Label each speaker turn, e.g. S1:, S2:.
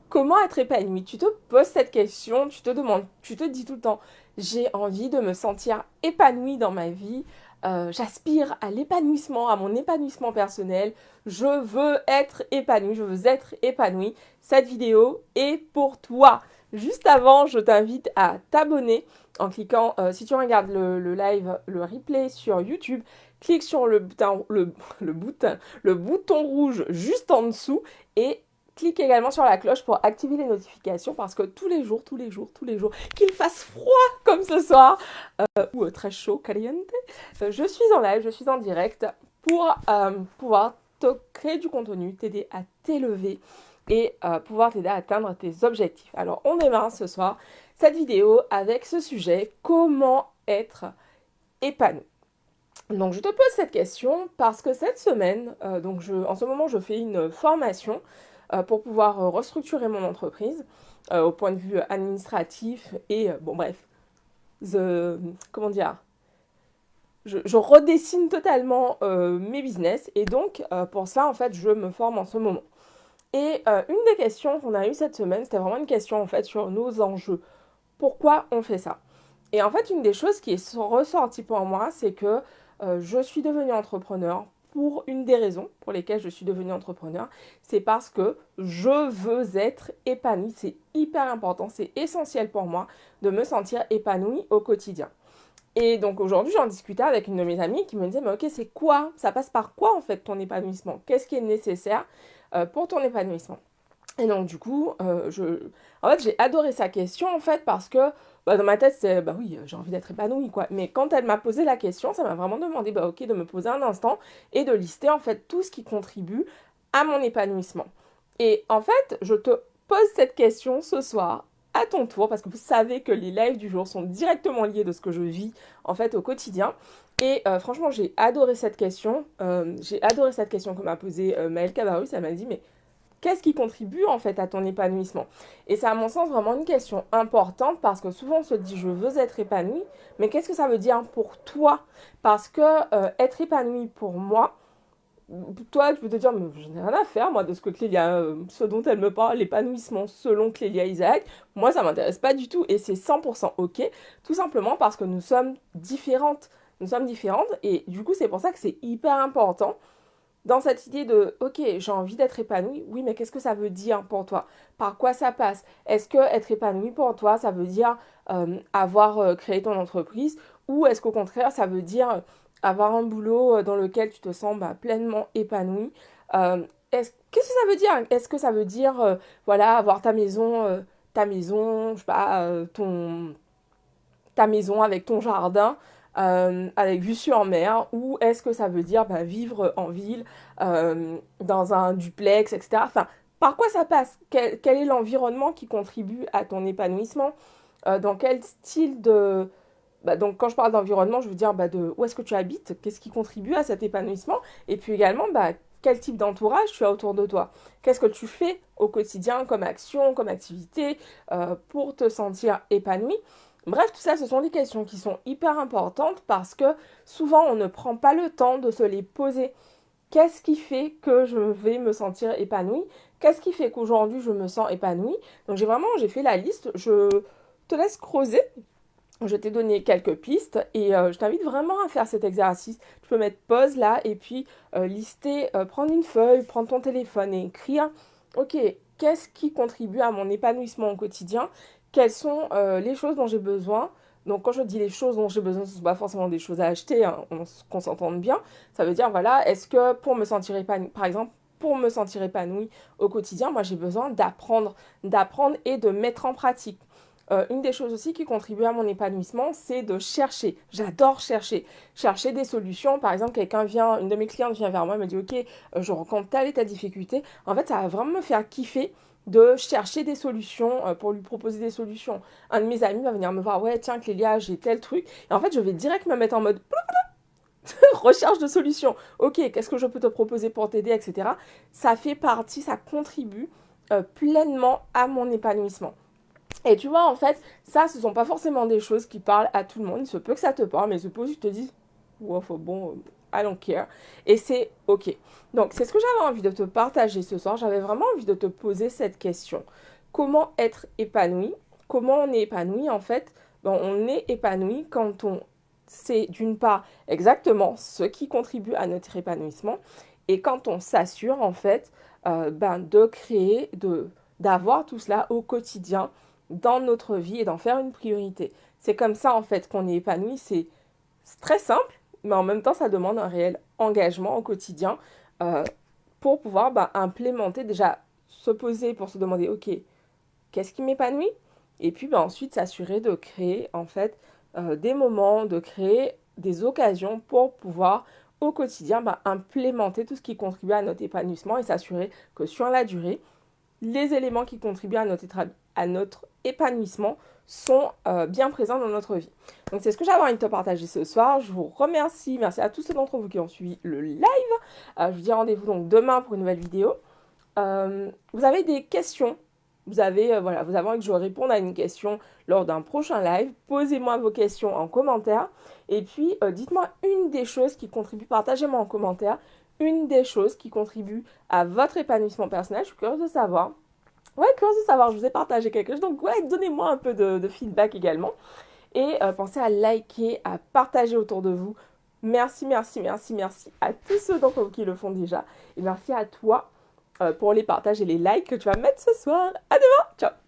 S1: Comment être épanoui? Tu te poses cette question, tu te demandes, tu te dis tout le temps, j'ai envie de me sentir épanouie dans ma vie, j'aspire à l'épanouissement, à mon épanouissement personnel, je veux être épanouie, je veux être épanouie. Cette vidéo est pour toi. Juste avant, je t'invite à t'abonner en cliquant, si tu regardes le live, le replay sur YouTube, clique sur le bouton rouge juste en dessous et clique également sur la cloche pour activer les notifications parce que tous les jours, qu'il fasse froid comme ce soir ou très chaud, caliente, je suis en live, je suis en direct pour pouvoir te créer du contenu, t'aider à t'élever et pouvoir t'aider à atteindre tes objectifs. Alors on démarre ce soir cette vidéo avec ce sujet, comment être épanoui. Donc je te pose cette question parce que cette semaine, en ce moment je fais une formation pour pouvoir restructurer mon entreprise au point de vue administratif et bon bref, comment dire, je redessine totalement mes business et donc pour ça en fait je me forme en ce moment. Et une des questions qu'on a eues cette semaine, c'était vraiment une question en fait sur nos enjeux. Pourquoi on fait ça? Et en fait, une des choses qui est ressortie pour moi, c'est que je suis devenue entrepreneur pour une des raisons pour lesquelles je suis devenue entrepreneur, c'est parce que je veux être épanouie. C'est hyper important, c'est essentiel pour moi de me sentir épanouie au quotidien. Et donc aujourd'hui, j'en discutais avec une de mes amies qui me disait, mais ok, c'est quoi? Ça passe par quoi en fait ton épanouissement? Qu'est-ce qui est nécessaire pour ton épanouissement? Et donc du coup, en fait, j'ai adoré sa question en fait parce que dans ma tête, c'est bah oui, j'ai envie d'être épanouie quoi. Mais quand elle m'a posé la question, ça m'a vraiment demandé bah ok de me poser un instant et de lister en fait tout ce qui contribue à mon épanouissement. Et en fait, je te pose cette question ce soir à ton tour parce que vous savez que les lives du jour sont directement liés de ce que je vis en fait au quotidien. Et franchement, j'ai adoré cette question. J'ai adoré cette question que m'a posée Maëlle Cabarrus. Elle m'a dit mais qu'est-ce qui contribue en fait à ton épanouissement? Et c'est à mon sens vraiment une question importante parce que souvent on se dit je veux être épanoui, mais qu'est-ce que ça veut dire pour toi? Parce que être épanoui pour moi, toi tu peux te dire mais je n'ai rien à faire moi de ce que Clélia, ce dont elle me parle, l'épanouissement selon Clélia Isaac, moi ça m'intéresse pas du tout et c'est 100% ok, tout simplement parce que nous sommes différentes. Nous sommes différentes et du coup c'est pour ça que c'est hyper important dans cette idée de, ok, j'ai envie d'être épanoui, oui, mais qu'est-ce que ça veut dire pour toi? Par quoi ça passe? Est-ce que être épanoui pour toi, ça veut dire avoir créé ton entreprise? Ou est-ce qu'au contraire, ça veut dire avoir un boulot dans lequel tu te sens pleinement épanoui? Qu'est-ce que ça veut dire? Est-ce que ça veut dire, voilà, avoir ta maison, je sais pas, ta maison avec ton jardin, avec vue sur mer, ou est-ce que ça veut dire vivre en ville, dans un duplex, etc. Enfin, par quoi ça passe? Quel est l'environnement qui contribue à ton épanouissement? Dans quel style de... donc quand je parle d'environnement, je veux dire de où est-ce que tu habites, qu'est-ce qui contribue à cet épanouissement, et puis également quel type d'entourage tu as autour de toi. Qu'est-ce que tu fais au quotidien comme action, comme activité pour te sentir épanoui. Bref, tout ça, ce sont des questions qui sont hyper importantes parce que souvent, on ne prend pas le temps de se les poser. Qu'est-ce qui fait que je vais me sentir épanouie? Qu'est-ce qui fait qu'aujourd'hui, je me sens épanouie? Donc, j'ai fait la liste. Je te laisse creuser. Je t'ai donné quelques pistes et je t'invite vraiment à faire cet exercice. Tu peux mettre pause là et puis lister, prendre une feuille, prendre ton téléphone et écrire, ok, qu'est-ce qui contribue à mon épanouissement au quotidien? Quelles sont les choses dont j'ai besoin? Donc quand je dis les choses dont j'ai besoin, ce ne sont pas forcément des choses à acheter, hein, qu'on s'entende bien. Ça veut dire, voilà, est-ce que pour me sentir épanouie, par exemple, pour me sentir épanouie au quotidien, moi j'ai besoin d'apprendre et de mettre en pratique. Une des choses aussi qui contribue à mon épanouissement, c'est de chercher. J'adore chercher. Chercher des solutions. Par exemple, une de mes clientes vient vers moi et me dit, ok, je rencontre telle et telle difficulté. En fait, ça va vraiment me faire kiffer de chercher des solutions pour lui proposer des solutions. Un de mes amis va venir me voir, ouais, tiens, Clélia, j'ai tel truc. Et en fait, je vais direct me mettre en mode recherche de solutions. Ok, qu'est-ce que je peux te proposer pour t'aider, etc. Ça fait partie, ça contribue pleinement à mon épanouissement. Et tu vois, en fait, ça, ce sont pas forcément des choses qui parlent à tout le monde. Il se peut que ça te parle, mais il se peut que tu te dises, wow, bon, I don't care. Et c'est ok. Donc, c'est ce que j'avais envie de te partager ce soir. J'avais vraiment envie de te poser cette question. comment être épanoui. Comment on est épanoui en fait? Ben, on est épanoui quand on sait d'une part exactement ce qui contribue à notre épanouissement et quand on s'assure en fait de créer, d'avoir tout cela au quotidien dans notre vie et d'en faire une priorité. C'est comme ça en fait qu'on est épanoui. C'est très simple, mais en même temps ça demande un réel engagement au quotidien euh, pour pouvoir implémenter, déjà se poser pour se demander, ok, qu'est-ce qui m'épanouit? Et puis ensuite s'assurer de créer en fait des moments, de créer des occasions pour pouvoir au quotidien implémenter tout ce qui contribue à notre épanouissement et s'assurer que sur la durée, les éléments qui contribuent à notre épanouissement sont bien présents dans notre vie. Donc c'est ce que j'avais envie de te partager ce soir. Je vous remercie. Merci à tous ceux d'entre vous qui ont suivi le live. Je vous dis rendez-vous donc demain pour une nouvelle vidéo. Vous avez des questions, vous avez envie que je réponde à une question lors d'un prochain live, posez-moi vos questions en commentaire et puis dites-moi une des choses qui contribue, partagez-moi en commentaire une des choses qui contribue à votre épanouissement personnel. Je suis curieuse de savoir. Ouais, curieuse de savoir, je vous ai partagé quelque chose, donc ouais, donnez-moi un peu de feedback également. Et pensez à liker, à partager autour de vous. Merci, merci, merci, merci à tous ceux d'entre vous qui le font déjà. Et merci à toi pour les partages et les likes que tu vas mettre ce soir. À demain, ciao!